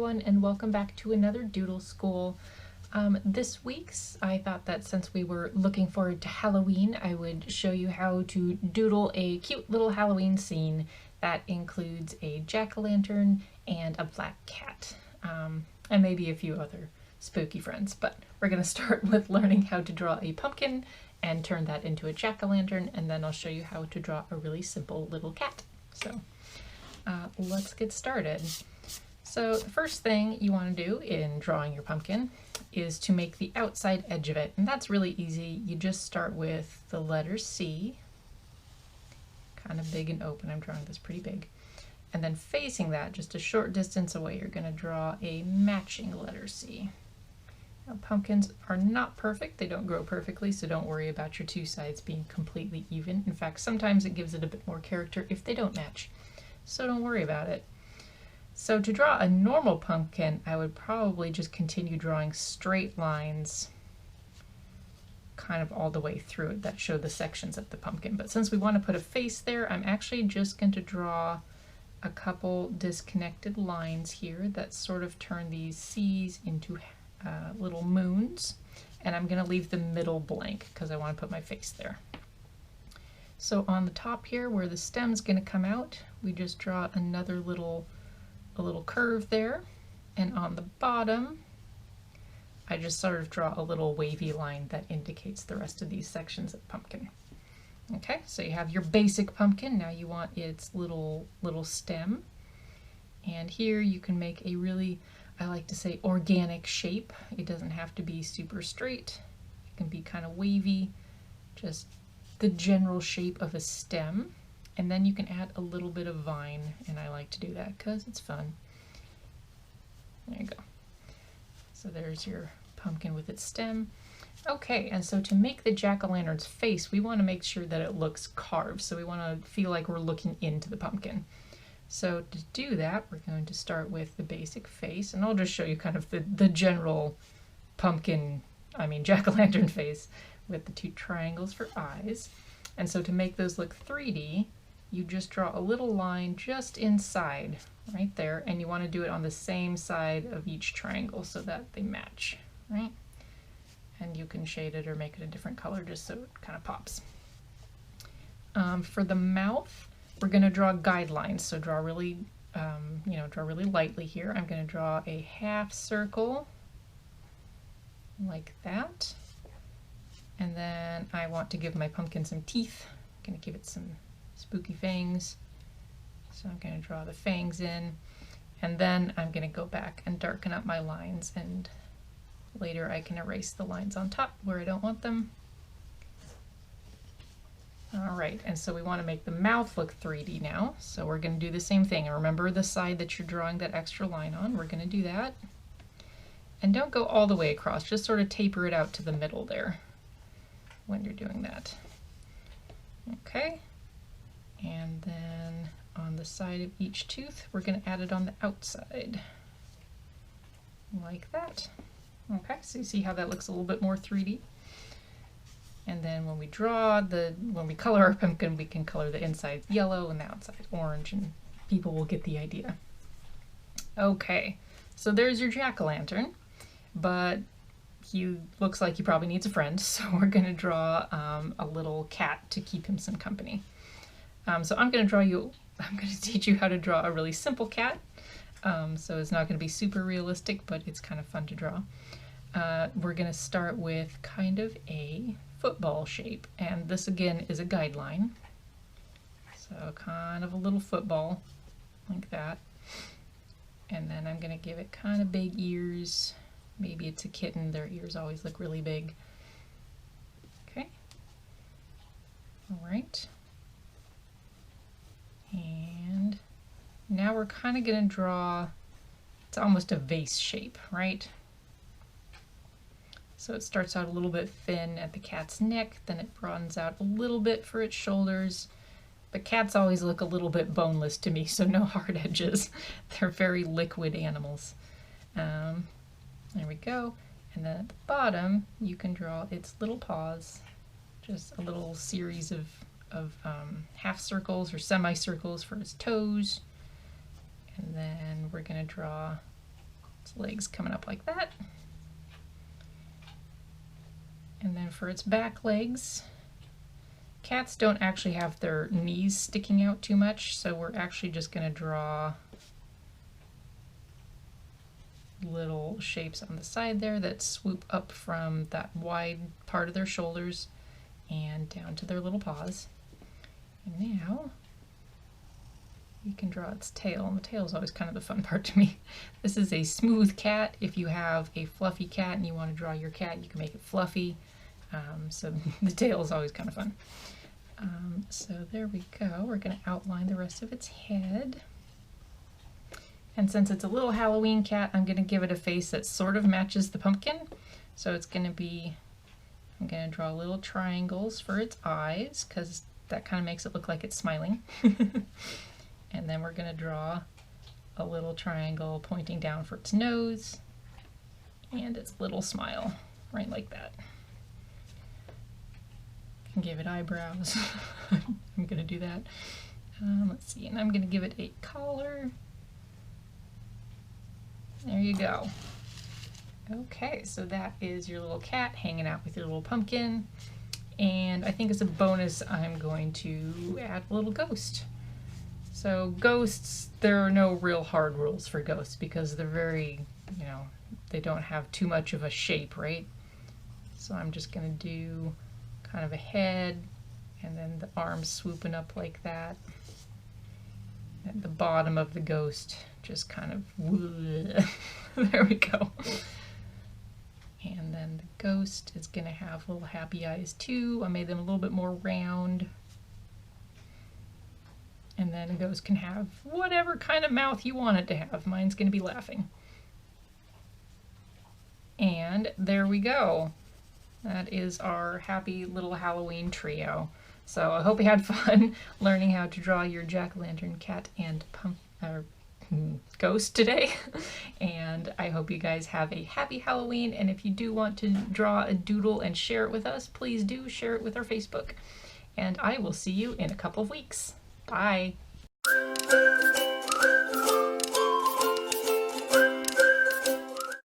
everyone, and welcome back to another Doodle School. This week's, I thought that since we were looking forward to Halloween, I would show you how to doodle a cute little Halloween scene that includes a jack-o'-lantern and a black cat, and maybe a few other spooky friends. But we're going to start with learning how to draw a pumpkin and turn that into a jack-o'-lantern, and then I'll show you how to draw a really simple little cat. So let's get started. So the first thing you want to do in drawing your pumpkin is to make the outside edge of it, and that's really easy. You just start with the letter C, kind of big and open. I'm drawing this pretty big. And then facing that, just a short distance away, you're going to draw a matching letter C. Now, pumpkins are not perfect. They don't grow perfectly, so don't worry about your two sides being completely even. In fact, sometimes it gives it a bit more character if they don't match, so don't worry about it. So to draw a normal pumpkin, I would probably just continue drawing straight lines kind of all the way through it that show the sections of the pumpkin. But since we want to put a face there, I'm actually just going to draw a couple disconnected lines here that sort of turn these C's into little moons. And I'm going to leave the middle blank because I want to put my face there. So on the top here where the stem's going to come out, we just draw another little curve there, and on the bottom I just sort of draw a little wavy line that indicates the rest of these sections of pumpkin. Okay, so you have your basic pumpkin. Now you want its little stem, and here you can make a really, I like to say, organic shape. It doesn't have to be super straight. It can be kind of wavy, just the general shape of a stem. And then you can add a little bit of vine, and I like to do that because it's fun. There you go. So there's your pumpkin with its stem. Okay, and so to make the jack-o'-lantern's face, we want to make sure that it looks carved. So we want to feel like we're looking into the pumpkin. So to do that, we're going to start with the basic face, and I'll just show you kind of the general jack-o'-lantern face with the two triangles for eyes. And so to make those look 3D, you just draw a little line just inside, right there, and you want to do it on the same side of each triangle so that they match, right? And you can shade it or make it a different color just so it kind of pops. For the mouth, we're going to draw guidelines, so draw really, draw really lightly here. I'm going to draw a half circle like that, and then I want to give my pumpkin some teeth. I'm going to give it some spooky fangs, so I'm going to draw the fangs in, and then I'm going to go back and darken up my lines, and later I can erase the lines on top where I don't want them. Alright, and so we want to make the mouth look 3D now, so we're going to do the same thing. And remember the side that you're drawing that extra line on, we're going to do that. And don't go all the way across, just sort of taper it out to the middle there when you're doing that. Okay. And then on the side of each tooth, we're going to add it on the outside, like that. Okay, so you see how that looks a little bit more 3D? And then when we color our pumpkin, we can color the inside yellow and the outside orange, and people will get the idea. Okay, so there's your jack-o'-lantern, but he looks like he probably needs a friend, so we're going to draw a little cat to keep him some company. So I'm going to teach you how to draw a really simple cat. So it's not going to be super realistic, but it's kind of fun to draw. We're going to start with kind of a football shape, and this again is a guideline. So kind of a little football like that. And then I'm going to give it kind of big ears. Maybe it's a kitten, their ears always look really big. Okay. All right. And now we're kind of going to draw, it's almost a vase shape, right? So it starts out a little bit thin at the cat's neck, then it broadens out a little bit for its shoulders. But cats always look a little bit boneless to me, so no hard edges. They're very liquid animals. There we go. And then at the bottom, you can draw its little paws, just a little series of half circles or semicircles for its toes, and then we're going to draw Its legs coming up like that. And then for its back legs, cats don't actually have their knees sticking out too much, so we're actually just going to draw little shapes on the side there that swoop up from that wide part of their shoulders and down to their little paws. And now you can draw its tail, and the tail is always kind of the fun part to me. This is a smooth cat. If you have a fluffy cat and you want to draw your cat, you can make it fluffy. So the tail is always kind of fun. So there we go. We're going to outline the rest of its head. And since it's a little Halloween cat, I'm going to give it a face that sort of matches the pumpkin. So it's going to be, I'm going to draw little triangles for its eyes, because that kind of makes it look like it's smiling. And then we're going to draw a little triangle pointing down for its nose and its little smile, right like that. Can give it eyebrows. I'm going to do that. Let's see, and I'm going to give it a collar. There you go. Okay, so that is your little cat hanging out with your little pumpkin. And I think as a bonus, I'm going to add a little ghost. So ghosts, there are no real hard rules for ghosts because they're very, they don't have too much of a shape, right? So I'm just going to do kind of a head and then the arms swooping up like that. At the bottom of the ghost, just kind of, there we go. And then the ghost is going to have little happy eyes too. I made them a little bit more round. And then a ghost can have whatever kind of mouth you want it to have. Mine's going to be laughing. And there we go. That is our happy little Halloween trio. So I hope you had fun learning how to draw your jack-o'-lantern, cat, and ghost today. And I hope you guys have a happy Halloween. And if you do want to draw a doodle and share it with us, please do share it with our Facebook. And I will see you in a couple of weeks. Bye.